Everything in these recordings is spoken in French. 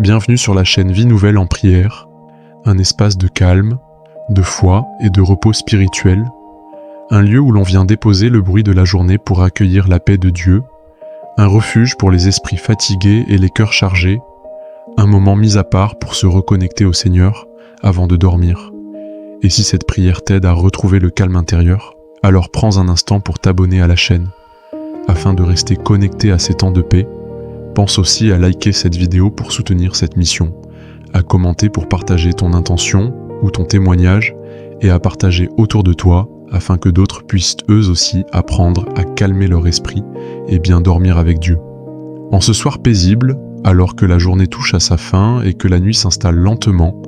Bienvenue sur la chaîne Vie Nouvelle en Prière, un espace de calme, de foi et de repos spirituel, un lieu où l'on vient déposer le bruit de la journée pour accueillir la paix de Dieu, un refuge pour les esprits fatigués et les cœurs chargés, un moment mis à part pour se reconnecter au Seigneur avant de dormir. Et si cette prière t'aide à retrouver le calme intérieur, alors prends un instant pour t'abonner à la chaîne. Afin de rester connecté à ces temps de paix, pense aussi à liker cette vidéo pour soutenir cette mission, à commenter pour partager ton intention ou ton témoignage et à partager autour de toi afin que d'autres puissent eux aussi apprendre à calmer leur esprit et bien dormir avec Dieu. En ce soir paisible, alors que la journée touche à sa fin et que la nuit s'installe lentement,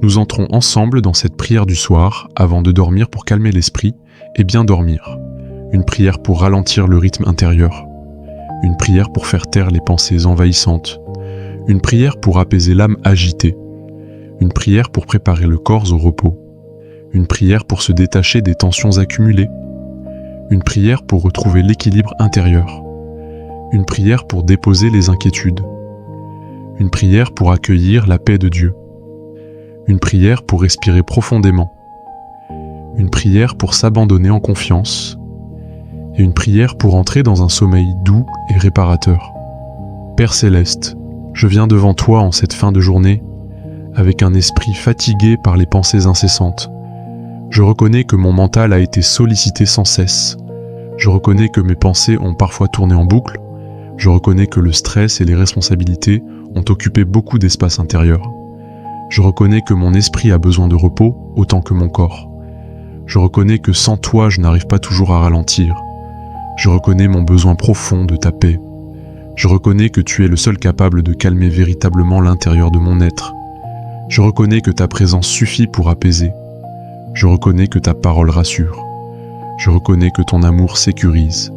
nous entrons ensemble dans cette prière du soir avant de dormir pour calmer l'esprit et bien dormir. Une prière pour ralentir le rythme intérieur. Une prière pour faire taire les pensées envahissantes. Une prière pour apaiser l'âme agitée. Une prière pour préparer le corps au repos. Une prière pour se détacher des tensions accumulées. Une prière pour retrouver l'équilibre intérieur. Une prière pour déposer les inquiétudes. Une prière pour accueillir la paix de Dieu. Une prière pour respirer profondément. Une prière pour s'abandonner en confiance. Et une prière pour entrer dans un sommeil doux et réparateur. Père Céleste, je viens devant toi en cette fin de journée, avec un esprit fatigué par les pensées incessantes. Je reconnais que mon mental a été sollicité sans cesse. Je reconnais que mes pensées ont parfois tourné en boucle. Je reconnais que le stress et les responsabilités ont occupé beaucoup d'espace intérieur. Je reconnais que mon esprit a besoin de repos autant que mon corps. Je reconnais que sans toi, je n'arrive pas toujours à ralentir. Je reconnais mon besoin profond de ta paix. Je reconnais que tu es le seul capable de calmer véritablement l'intérieur de mon être. Je reconnais que ta présence suffit pour apaiser. Je reconnais que ta parole rassure. Je reconnais que ton amour sécurise.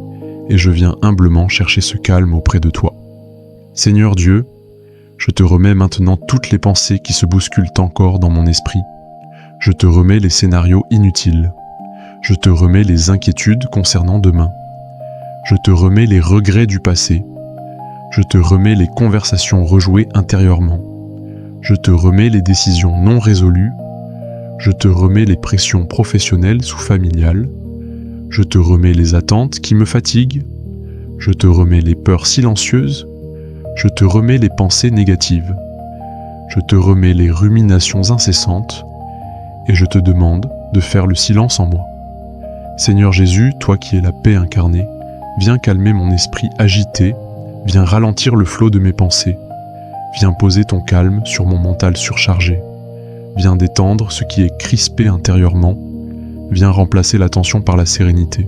Et je viens humblement chercher ce calme auprès de toi. Seigneur Dieu, je te remets maintenant toutes les pensées qui se bousculent encore dans mon esprit. Je te remets les scénarios inutiles. Je te remets les inquiétudes concernant demain. Je te remets les regrets du passé. Je te remets les conversations rejouées intérieurement. Je te remets les décisions non résolues. Je te remets les pressions professionnelles ou familiales. Je te remets les attentes qui me fatiguent. Je te remets les peurs silencieuses. Je te remets les pensées négatives. Je te remets les ruminations incessantes. Et je te demande de faire le silence en moi. Seigneur Jésus, toi qui es la paix incarnée, viens calmer mon esprit agité, viens ralentir le flot de mes pensées, viens poser ton calme sur mon mental surchargé, viens détendre ce qui est crispé intérieurement, viens remplacer la tension par la sérénité,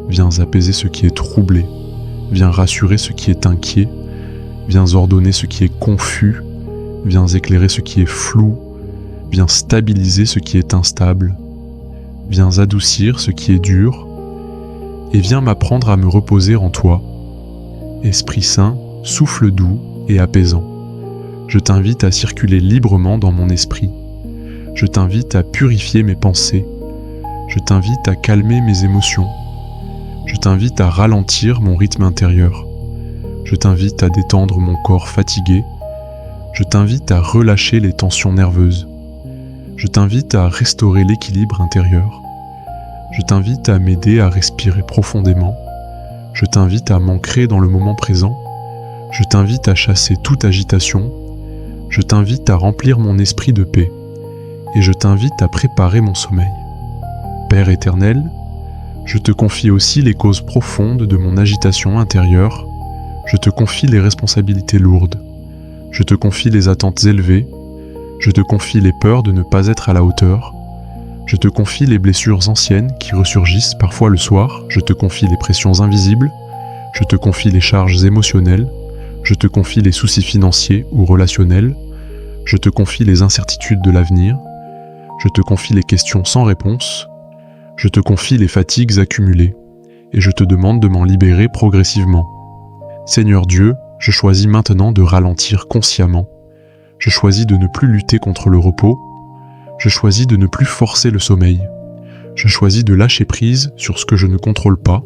viens apaiser ce qui est troublé, viens rassurer ce qui est inquiet, viens ordonner ce qui est confus, viens éclairer ce qui est flou, viens stabiliser ce qui est instable, viens adoucir ce qui est dur, et viens m'apprendre à me reposer en toi. Esprit Saint, souffle doux et apaisant. Je t'invite à circuler librement dans mon esprit. Je t'invite à purifier mes pensées. Je t'invite à calmer mes émotions. Je t'invite à ralentir mon rythme intérieur. Je t'invite à détendre mon corps fatigué. Je t'invite à relâcher les tensions nerveuses. Je t'invite à restaurer l'équilibre intérieur. Je t'invite à m'aider à respirer profondément. Je t'invite à m'ancrer dans le moment présent. Je t'invite à chasser toute agitation. Je t'invite à remplir mon esprit de paix. Et je t'invite à préparer mon sommeil. Père éternel, je te confie aussi les causes profondes de mon agitation intérieure. Je te confie les responsabilités lourdes. Je te confie les attentes élevées. Je te confie les peurs de ne pas être à la hauteur. Je te confie les blessures anciennes qui ressurgissent parfois le soir. Je te confie les pressions invisibles. Je te confie les charges émotionnelles. Je te confie les soucis financiers ou relationnels. Je te confie les incertitudes de l'avenir. Je te confie les questions sans réponse. Je te confie les fatigues accumulées. Et je te demande de m'en libérer progressivement. Seigneur Dieu, je choisis maintenant de ralentir consciemment. Je choisis de ne plus lutter contre le repos. Je choisis de ne plus forcer le sommeil. Je choisis de lâcher prise sur ce que je ne contrôle pas.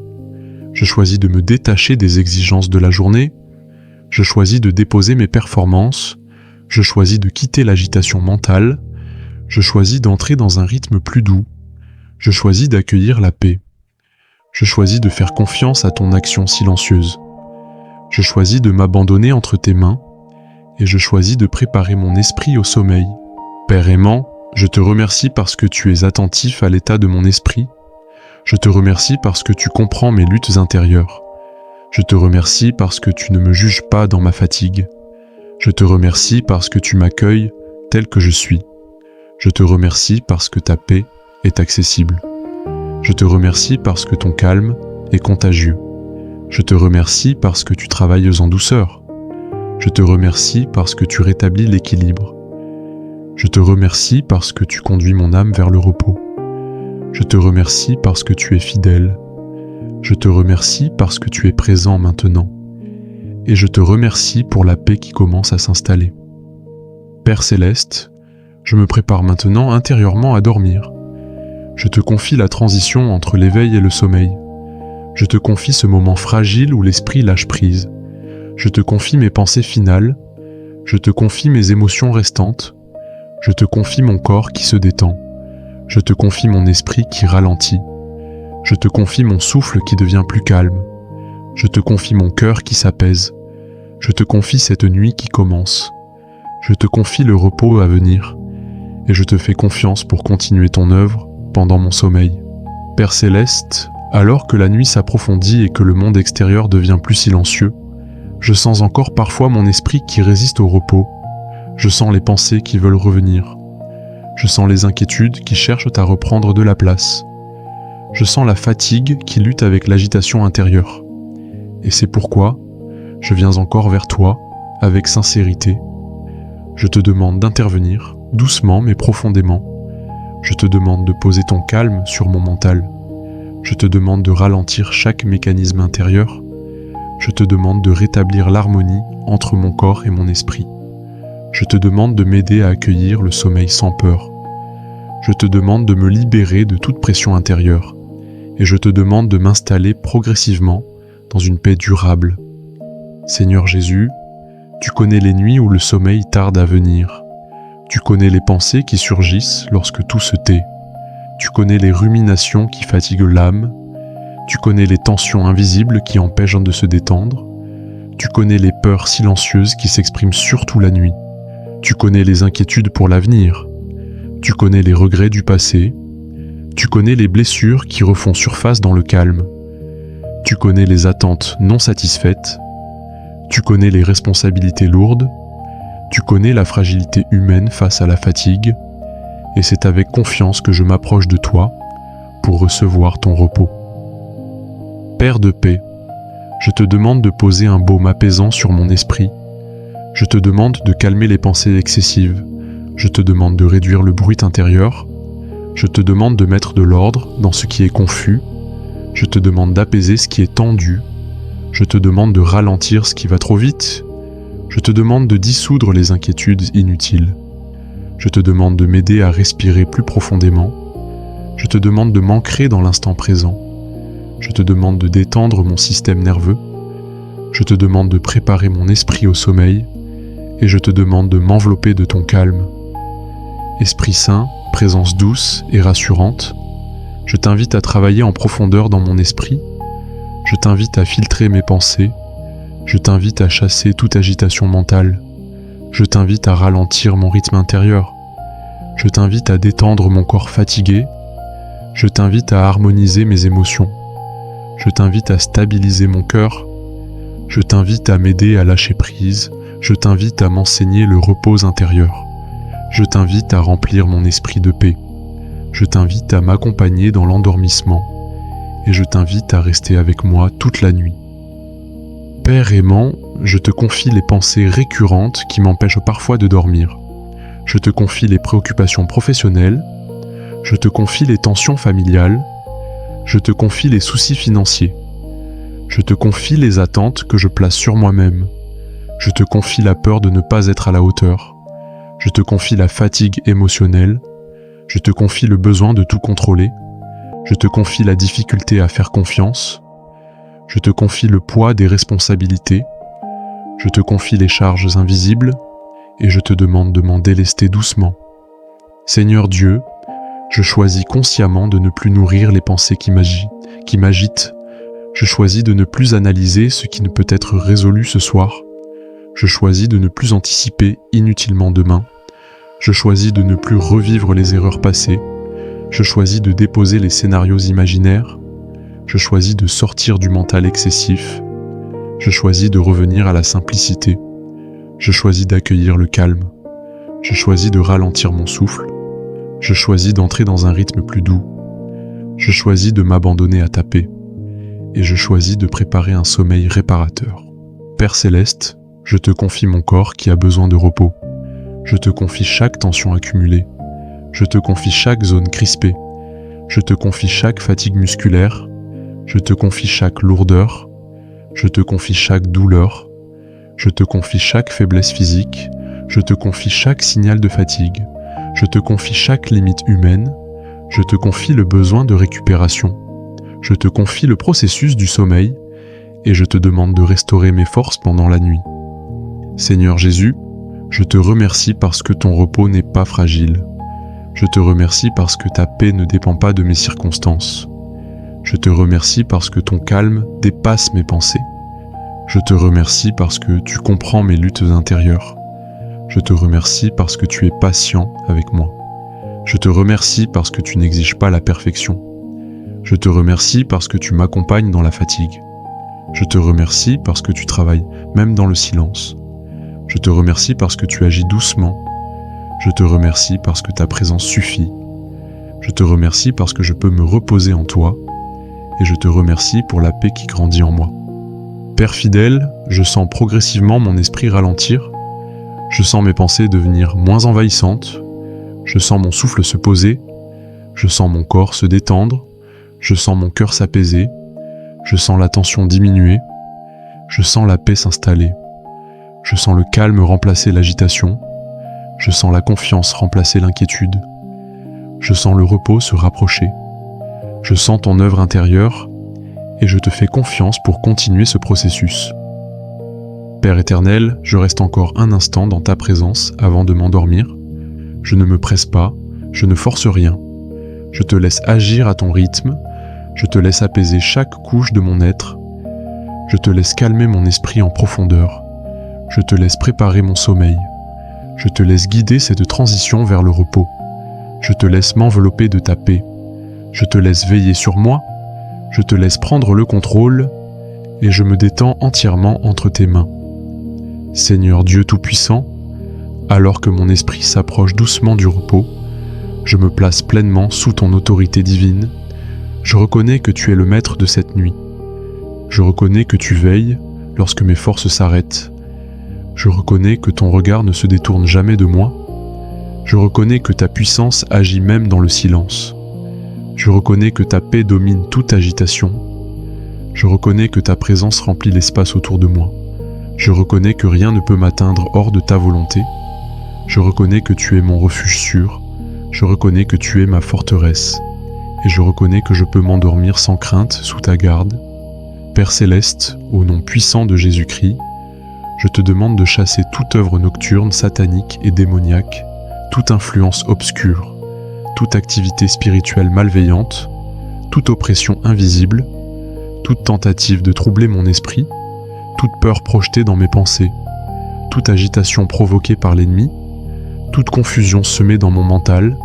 Je choisis de me détacher des exigences de la journée. Je choisis de déposer mes performances. Je choisis de quitter l'agitation mentale. Je choisis d'entrer dans un rythme plus doux. Je choisis d'accueillir la paix. Je choisis de faire confiance à ton action silencieuse. Je choisis de m'abandonner entre tes mains et je choisis de préparer mon esprit au sommeil. Père aimant, je te remercie parce que tu es attentif à l'état de mon esprit. Je te remercie parce que tu comprends mes luttes intérieures. Je te remercie parce que tu ne me juges pas dans ma fatigue. Je te remercie parce que tu m'accueilles tel que je suis. Je te remercie parce que ta paix est accessible. Je te remercie parce que ton calme est contagieux. Je te remercie parce que tu travailles en douceur. Je te remercie parce que tu rétablis l'équilibre. Je te remercie parce que tu conduis mon âme vers le repos. Je te remercie parce que tu es fidèle. Je te remercie parce que tu es présent maintenant. Et je te remercie pour la paix qui commence à s'installer. Père Céleste, je me prépare maintenant intérieurement à dormir. Je te confie la transition entre l'éveil et le sommeil. Je te confie ce moment fragile où l'esprit lâche prise. Je te confie mes pensées finales. Je te confie mes émotions restantes. Je te confie mon corps qui se détend. Je te confie mon esprit qui ralentit. Je te confie mon souffle qui devient plus calme. Je te confie mon cœur qui s'apaise. Je te confie cette nuit qui commence. Je te confie le repos à venir. Et je te fais confiance pour continuer ton œuvre pendant mon sommeil. Père Céleste, alors que la nuit s'approfondit et que le monde extérieur devient plus silencieux, je sens encore parfois mon esprit qui résiste au repos. Je sens les pensées qui veulent revenir. Je sens les inquiétudes qui cherchent à reprendre de la place. Je sens la fatigue qui lutte avec l'agitation intérieure. Et c'est pourquoi je viens encore vers toi avec sincérité. Je te demande d'intervenir, doucement mais profondément. Je te demande de poser ton calme sur mon mental. Je te demande de ralentir chaque mécanisme intérieur. Je te demande de rétablir l'harmonie entre mon corps et mon esprit. Je te demande de m'aider à accueillir le sommeil sans peur. Je te demande de me libérer de toute pression intérieure. Et je te demande de m'installer progressivement dans une paix durable. Seigneur Jésus, tu connais les nuits où le sommeil tarde à venir. Tu connais les pensées qui surgissent lorsque tout se tait. Tu connais les ruminations qui fatiguent l'âme. Tu connais les tensions invisibles qui empêchent de se détendre. Tu connais les peurs silencieuses qui s'expriment surtout la nuit. Tu connais les inquiétudes pour l'avenir. Tu connais les regrets du passé. Tu connais les blessures qui refont surface dans le calme. Tu connais les attentes non satisfaites. Tu connais les responsabilités lourdes. Tu connais la fragilité humaine face à la fatigue. Et c'est avec confiance que je m'approche de toi pour recevoir ton repos. Père de paix, je te demande de poser un baume apaisant sur mon esprit. Je te demande de calmer les pensées excessives. Je te demande de réduire le bruit intérieur. Je te demande de mettre de l'ordre dans ce qui est confus. Je te demande d'apaiser ce qui est tendu. Je te demande de ralentir ce qui va trop vite. Je te demande de dissoudre les inquiétudes inutiles. Je te demande de m'aider à respirer plus profondément. Je te demande de m'ancrer dans l'instant présent. Je te demande de détendre mon système nerveux. Je te demande de préparer mon esprit au sommeil. Et je te demande de m'envelopper de ton calme. Esprit Saint, présence douce et rassurante, je t'invite à travailler en profondeur dans mon esprit. Je t'invite à filtrer mes pensées. Je t'invite à chasser toute agitation mentale. Je t'invite à ralentir mon rythme intérieur. Je t'invite à détendre mon corps fatigué. Je t'invite à harmoniser mes émotions. Je t'invite à stabiliser mon cœur. Je t'invite à m'aider à lâcher prise. Je t'invite à m'enseigner le repos intérieur. Je t'invite à remplir mon esprit de paix. Je t'invite à m'accompagner dans l'endormissement. Et je t'invite à rester avec moi toute la nuit. Père aimant, je te confie les pensées récurrentes qui m'empêchent parfois de dormir. Je te confie les préoccupations professionnelles. Je te confie les tensions familiales. Je te confie les soucis financiers. Je te confie les attentes que je place sur moi-même. Je te confie la peur de ne pas être à la hauteur. Je te confie la fatigue émotionnelle. Je te confie le besoin de tout contrôler. Je te confie la difficulté à faire confiance. Je te confie le poids des responsabilités. Je te confie les charges invisibles et je te demande de m'en délester doucement. Seigneur Dieu, je choisis consciemment de ne plus nourrir les pensées qui m'agitent. Je choisis de ne plus analyser ce qui ne peut être résolu ce soir. Je choisis de ne plus anticiper inutilement demain. Je choisis de ne plus revivre les erreurs passées. Je choisis de déposer les scénarios imaginaires. Je choisis de sortir du mental excessif. Je choisis de revenir à la simplicité. Je choisis d'accueillir le calme. Je choisis de ralentir mon souffle. Je choisis d'entrer dans un rythme plus doux. Je choisis de m'abandonner à ta paix. Et je choisis de préparer un sommeil réparateur. Père Céleste, je te confie mon corps qui a besoin de repos. Je te confie chaque tension accumulée. Je te confie chaque zone crispée. Je te confie chaque fatigue musculaire. Je te confie chaque lourdeur. Je te confie chaque douleur. Je te confie chaque faiblesse physique. Je te confie chaque signal de fatigue. Je te confie chaque limite humaine. Je te confie le besoin de récupération. Je te confie le processus du sommeil et je te demande de restaurer mes forces pendant la nuit. Seigneur Jésus, je te remercie parce que ton repos n'est pas fragile. Je te remercie parce que ta paix ne dépend pas de mes circonstances. Je te remercie parce que ton calme dépasse mes pensées. Je te remercie parce que tu comprends mes luttes intérieures. Je te remercie parce que tu es patient avec moi. Je te remercie parce que tu n'exiges pas la perfection. Je te remercie parce que tu m'accompagnes dans la fatigue. Je te remercie parce que tu travailles même dans le silence. Je te remercie parce que tu agis doucement. Je te remercie parce que ta présence suffit. Je te remercie parce que je peux me reposer en toi. Et je te remercie pour la paix qui grandit en moi. Père fidèle, je sens progressivement mon esprit ralentir. Je sens mes pensées devenir moins envahissantes. Je sens mon souffle se poser. Je sens mon corps se détendre. Je sens mon cœur s'apaiser. Je sens la tension diminuer. Je sens la paix s'installer. Je sens le calme remplacer l'agitation. Je sens la confiance remplacer l'inquiétude. Je sens le repos se rapprocher. Je sens ton œuvre intérieure et je te fais confiance pour continuer ce processus. Père éternel, je reste encore un instant dans ta présence avant de m'endormir. Je ne me presse pas, je ne force rien. Je te laisse agir à ton rythme. Je te laisse apaiser chaque couche de mon être. Je te laisse calmer mon esprit en profondeur. Je te laisse préparer mon sommeil. Je te laisse guider cette transition vers le repos. Je te laisse m'envelopper de ta paix. Je te laisse veiller sur moi. Je te laisse prendre le contrôle et je me détends entièrement entre tes mains. Seigneur Dieu Tout-Puissant, alors que mon esprit s'approche doucement du repos, je me place pleinement sous ton autorité divine. Je reconnais que tu es le maître de cette nuit. Je reconnais que tu veilles lorsque mes forces s'arrêtent. Je reconnais que ton regard ne se détourne jamais de moi. Je reconnais que ta puissance agit même dans le silence. Je reconnais que ta paix domine toute agitation. Je reconnais que ta présence remplit l'espace autour de moi. Je reconnais que rien ne peut m'atteindre hors de ta volonté. Je reconnais que tu es mon refuge sûr. Je reconnais que tu es ma forteresse. Et je reconnais que je peux m'endormir sans crainte sous ta garde. Père Céleste, au nom puissant de Jésus-Christ, je te demande de chasser toute œuvre nocturne, satanique et démoniaque, toute influence obscure, toute activité spirituelle malveillante, toute oppression invisible, toute tentative de troubler mon esprit, toute peur projetée dans mes pensées, toute agitation provoquée par l'ennemi, toute confusion semée dans mon mental,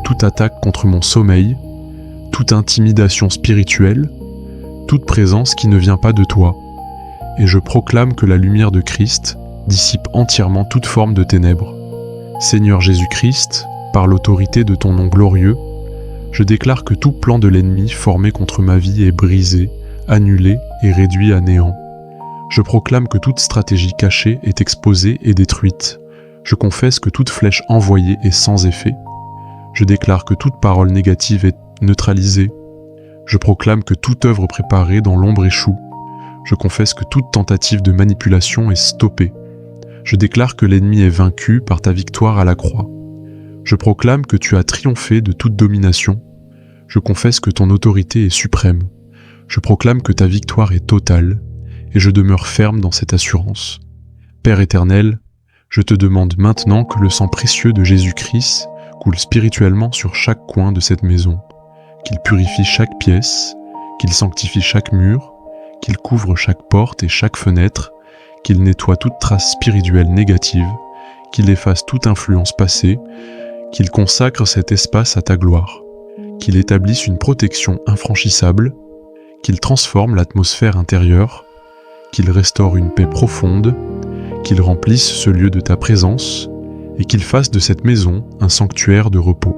toute attaque contre mon sommeil, toute intimidation spirituelle, toute présence qui ne vient pas de toi. Et je proclame que la lumière de Christ dissipe entièrement toute forme de ténèbres. Seigneur Jésus-Christ, par l'autorité de ton nom glorieux, je déclare que tout plan de l'ennemi formé contre ma vie est brisé, annulé et réduit à néant. Je proclame que toute stratégie cachée est exposée et détruite. Je confesse que toute flèche envoyée est sans effet. Je déclare que toute parole négative est neutralisée. Je proclame que toute œuvre préparée dans l'ombre échoue. Je confesse que toute tentative de manipulation est stoppée. Je déclare que l'ennemi est vaincu par ta victoire à la croix. Je proclame que tu as triomphé de toute domination. Je confesse que ton autorité est suprême. Je proclame que ta victoire est totale, et je demeure ferme dans cette assurance. Père éternel, Je te demande maintenant que le sang précieux de Jésus-Christ coule spirituellement sur chaque coin de cette maison, qu'il purifie chaque pièce, qu'il sanctifie chaque mur, qu'il couvre chaque porte et chaque fenêtre, qu'il nettoie toute trace spirituelle négative, qu'il efface toute influence passée, qu'il consacre cet espace à ta gloire, qu'il établisse une protection infranchissable, qu'il transforme l'atmosphère intérieure, qu'il restaure une paix profonde, qu'il remplisse ce lieu de ta présence et qu'il fasse de cette maison un sanctuaire de repos.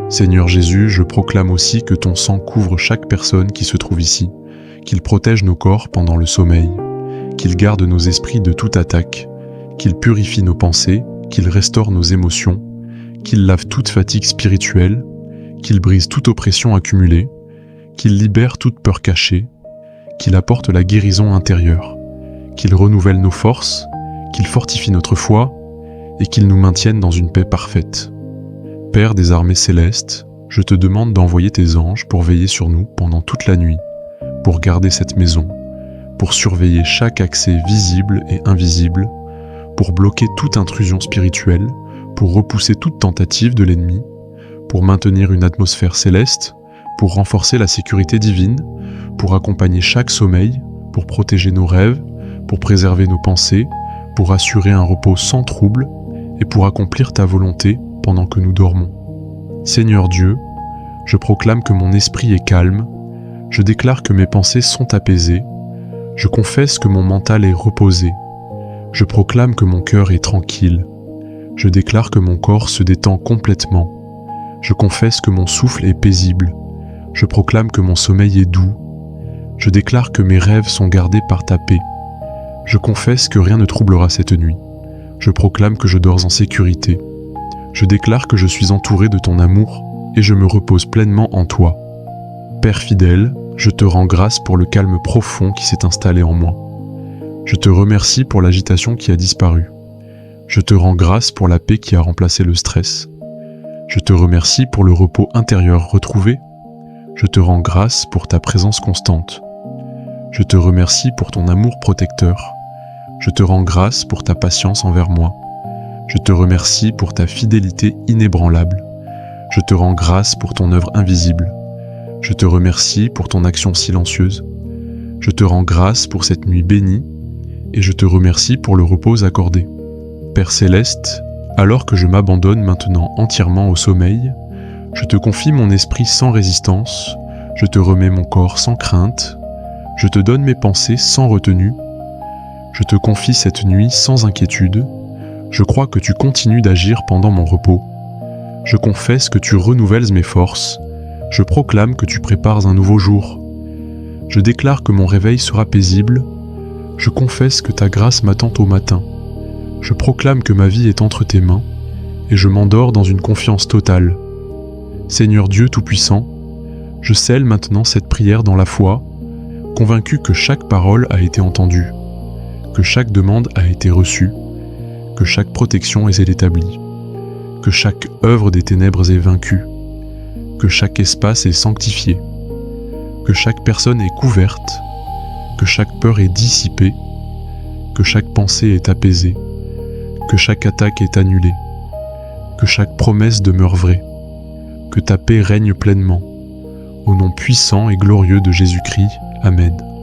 Seigneur Jésus, je proclame aussi que ton sang couvre chaque personne qui se trouve ici, qu'il protège nos corps pendant le sommeil, qu'il garde nos esprits de toute attaque, qu'il purifie nos pensées, qu'il restaure nos émotions, qu'il lave toute fatigue spirituelle, qu'il brise toute oppression accumulée, qu'il libère toute peur cachée, qu'il apporte la guérison intérieure, qu'il renouvelle nos forces, qu'il fortifie notre foi et qu'il nous maintienne dans une paix parfaite. Père des armées célestes, je te demande d'envoyer tes anges pour veiller sur nous pendant toute la nuit, pour garder cette maison, pour surveiller chaque accès visible et invisible, pour bloquer toute intrusion spirituelle, pour repousser toute tentative de l'ennemi, pour maintenir une atmosphère céleste, pour renforcer la sécurité divine, pour accompagner chaque sommeil, pour protéger nos rêves, pour préserver nos pensées, pour assurer un repos sans trouble et pour accomplir ta volonté pendant que nous dormons. Seigneur Dieu, je proclame que mon esprit est calme, je déclare que mes pensées sont apaisées, je confesse que mon mental est reposé, je proclame que mon cœur est tranquille, je déclare que mon corps se détend complètement, je confesse que mon souffle est paisible, je proclame que mon sommeil est doux, je déclare que mes rêves sont gardés par ta paix, je confesse que rien ne troublera cette nuit, je proclame que je dors en sécurité, je déclare que je suis entouré de ton amour et je me repose pleinement en toi. Père fidèle, je te rends grâce pour le calme profond qui s'est installé en moi. Je te remercie pour l'agitation qui a disparu. Je te rends grâce pour la paix qui a remplacé le stress. Je te remercie pour le repos intérieur retrouvé. Je te rends grâce pour ta présence constante. Je te remercie pour ton amour protecteur. Je te rends grâce pour ta patience envers moi. Je te remercie pour ta fidélité inébranlable. Je te rends grâce pour ton œuvre invisible. Je te remercie pour ton action silencieuse. Je te rends grâce pour cette nuit bénie et je te remercie pour le repos accordé. Père céleste, alors que je m'abandonne maintenant entièrement au sommeil, je te confie mon esprit sans résistance, je te remets mon corps sans crainte, je te donne mes pensées sans retenue, je te confie cette nuit sans inquiétude, je crois que tu continues d'agir pendant mon repos. Je confesse que tu renouvelles mes forces, je proclame que tu prépares un nouveau jour. Je déclare que mon réveil sera paisible, je confesse que ta grâce m'attend au matin. Je proclame que ma vie est entre tes mains, et je m'endors dans une confiance totale. Seigneur Dieu Tout-Puissant, je scelle maintenant cette prière dans la foi, convaincu que chaque parole a été entendue, que chaque demande a été reçue, que chaque protection est établie, que chaque œuvre des ténèbres est vaincue, que chaque espace est sanctifié, que chaque personne est couverte, que chaque peur est dissipée, que chaque pensée est apaisée, que chaque attaque est annulée, que chaque promesse demeure vraie, que ta paix règne pleinement. Au nom puissant et glorieux de Jésus-Christ, Amen.